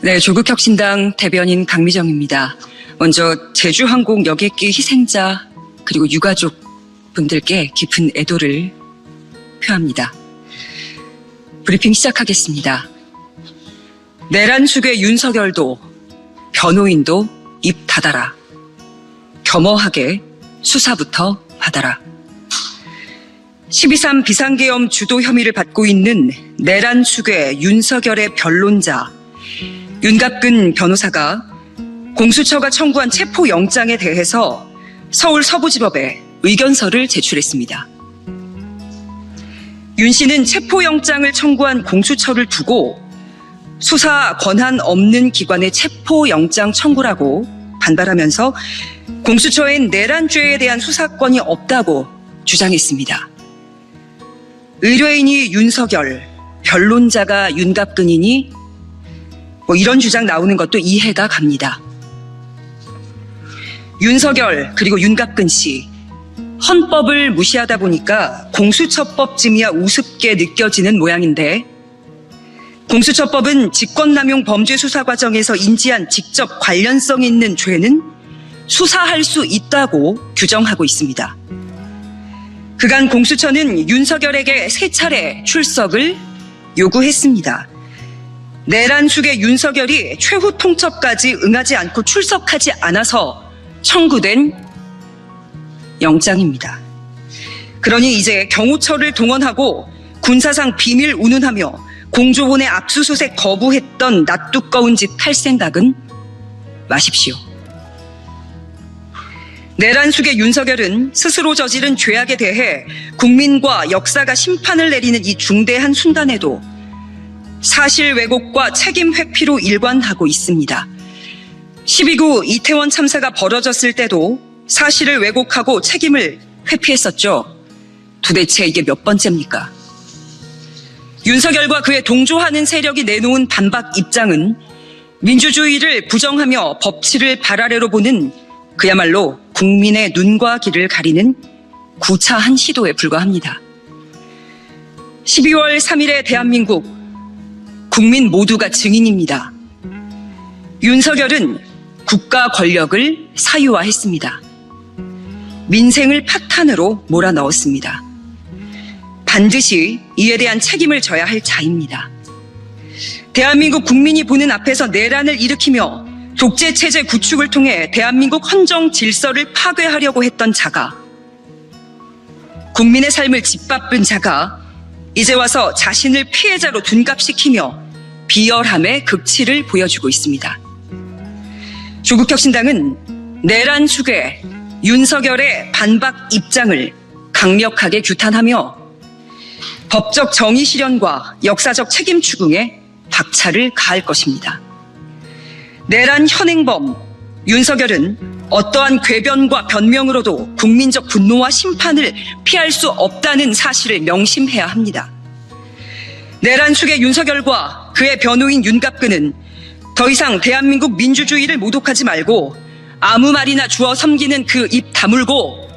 네, 조국혁신당 대변인 강미정입니다. 먼저 제주항공 여객기 희생자 그리고 유가족 분들께 깊은 애도를 표합니다. 브리핑 시작하겠습니다. 내란 축의 윤석열도 변호인도 입 닫아라. 겸허하게 수사부터 받아라. 12.3 비상계엄 주도 혐의를 받고 있는 내란 축의 윤석열의 변론자 윤갑근 변호사가 공수처가 청구한 체포영장에 대해서 서울 서부지법에 의견서를 제출했습니다. 윤 씨는 체포영장을 청구한 공수처를 두고 수사 권한 없는 기관의 체포영장 청구라고 반발하면서 공수처엔 내란죄에 대한 수사권이 없다고 주장했습니다. 의뢰인이 윤석열, 변론자가 윤갑근이니 이런 주장 나오는 것도 이해가 갑니다. 윤석열 그리고 윤갑근 씨, 헌법을 무시하다 보니까 공수처법쯤이야 우습게 느껴지는 모양인데 공수처법은 직권남용 범죄 수사 과정에서 인지한 직접 관련성 있는 죄는 수사할 수 있다고 규정하고 있습니다. 그간 공수처는 윤석열에게 3차례 출석을 요구했습니다. 내란 축의 윤석열이 최후 통첩까지 응하지 않고 출석하지 않아서 청구된 영장입니다. 그러니 이제 경호처를 동원하고 군사상 비밀 운운하며 공조본의 압수수색 거부했던 낯두꺼운 짓 할 생각은 마십시오. 내란 축의 윤석열은 스스로 저지른 죄악에 대해 국민과 역사가 심판을 내리는 이 중대한 순간에도 사실 왜곡과 책임 회피로 일관하고 있습니다. 12구 이태원 참사가 벌어졌을 때도 사실을 왜곡하고 책임을 회피했었죠. 도대체 이게 몇 번째입니까? 윤석열과 그에 동조하는 세력이 내놓은 반박 입장은 민주주의를 부정하며 법치를 발아래로 보는 그야말로 국민의 눈과 귀를 가리는 구차한 시도에 불과합니다. 12월 3일의 대한민국 국민 모두가 증인입니다. 윤석열은 국가 권력을 사유화했습니다. 민생을 파탄으로 몰아넣었습니다. 반드시 이에 대한 책임을 져야 할 자입니다. 대한민국 국민이 보는 앞에서 내란을 일으키며 독재체제 구축을 통해 대한민국 헌정 질서를 파괴하려고 했던 자가, 국민의 삶을 짓바쁜 자가 이제 와서 자신을 피해자로 둔갑시키며 비열함의 극치를 보여주고 있습니다. 조국혁신당은 내란 축의 윤석열의 반박 입장을 강력하게 규탄하며 법적 정의 실현과 역사적 책임 추궁에 박차를 가할 것입니다. 내란 현행범 윤석열은 어떠한 궤변과 변명으로도 국민적 분노와 심판을 피할 수 없다는 사실을 명심해야 합니다. 내란 축의 윤석열과 그의 변호인 윤갑근은 더 이상 대한민국 민주주의를 모독하지 말고 아무 말이나 주워 섬기는 그 입 다물고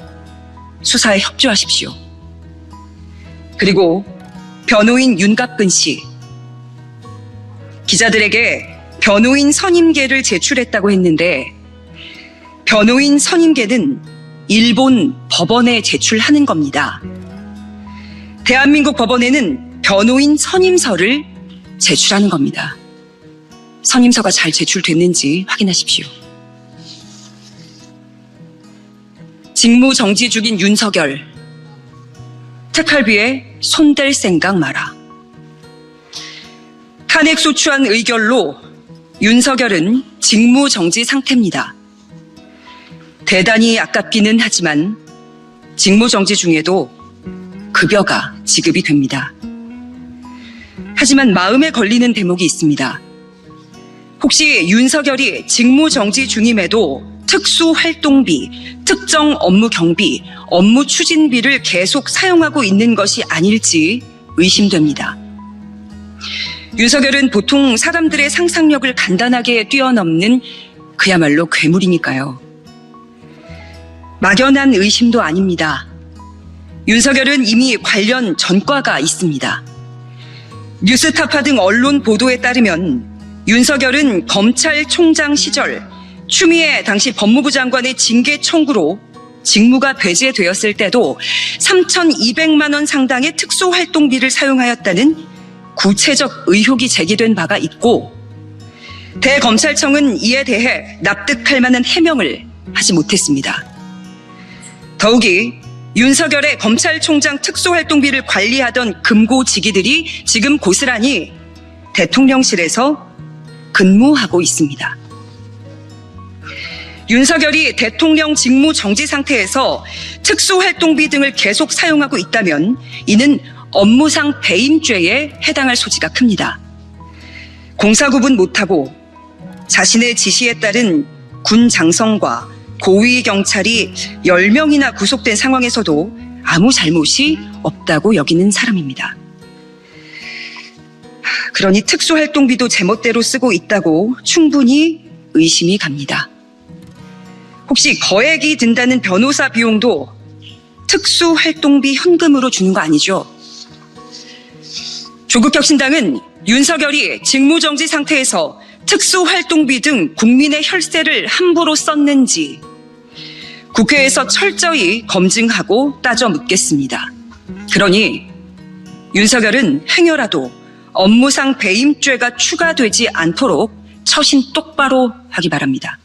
수사에 협조하십시오. 그리고 변호인 윤갑근 씨, 기자들에게 변호인 선임계를 제출했다고 했는데 변호인 선임계는 일본 법원에 제출하는 겁니다. 대한민국 법원에는 변호인 선임서를 제출하는 겁니다. 선임서가 잘 제출됐는지 확인하십시오. 직무 정지 중인 윤석열, 특활비에 손댈 생각 마라. 탄핵 소추안 의결로 윤석열은 직무 정지 상태입니다. 대단히 아깝기는 하지만 직무 정지 중에도 급여가 지급이 됩니다. 하지만 마음에 걸리는 대목이 있습니다. 혹시 윤석열이 직무 정지 중임에도 특수활동비, 특정 업무 경비, 업무 추진비를 계속 사용하고 있는 것이 아닐지 의심됩니다. 윤석열은 보통 사람들의 상상력을 간단하게 뛰어넘는 그야말로 괴물이니까요. 막연한 의심도 아닙니다. 윤석열은 이미 관련 전과가 있습니다. 뉴스타파 등 언론 보도에 따르면 윤석열은 검찰총장 시절 추미애 당시 법무부 장관의 징계 청구로 직무가 배제되었을 때도 3,200만 원 상당의 특수활동비를 사용하였다는 구체적 의혹이 제기된 바가 있고 대검찰청은 이에 대해 납득할 만한 해명을 하지 못했습니다. 더욱이 윤석열의 검찰총장 특수활동비를 관리하던 금고지기들이 지금 고스란히 대통령실에서 근무하고 있습니다. 윤석열이 대통령 직무 정지 상태에서 특수활동비 등을 계속 사용하고 있다면 이는 업무상 배임죄에 해당할 소지가 큽니다. 공사구분 못하고 자신의 지시에 따른 군 장성과 고위 경찰이 10명이나 구속된 상황에서도 아무 잘못이 없다고 여기는 사람입니다. 그러니 특수활동비도 제멋대로 쓰고 있다고 충분히 의심이 갑니다. 혹시 거액이 든다는 변호사 비용도 특수활동비 현금으로 주는 거 아니죠? 조국혁신당은 윤석열이 직무정지 상태에서 특수활동비 등 국민의 혈세를 함부로 썼는지 국회에서 철저히 검증하고 따져 묻겠습니다. 그러니 윤석열은 행여라도 업무상 배임죄가 추가되지 않도록 처신 똑바로 하기 바랍니다.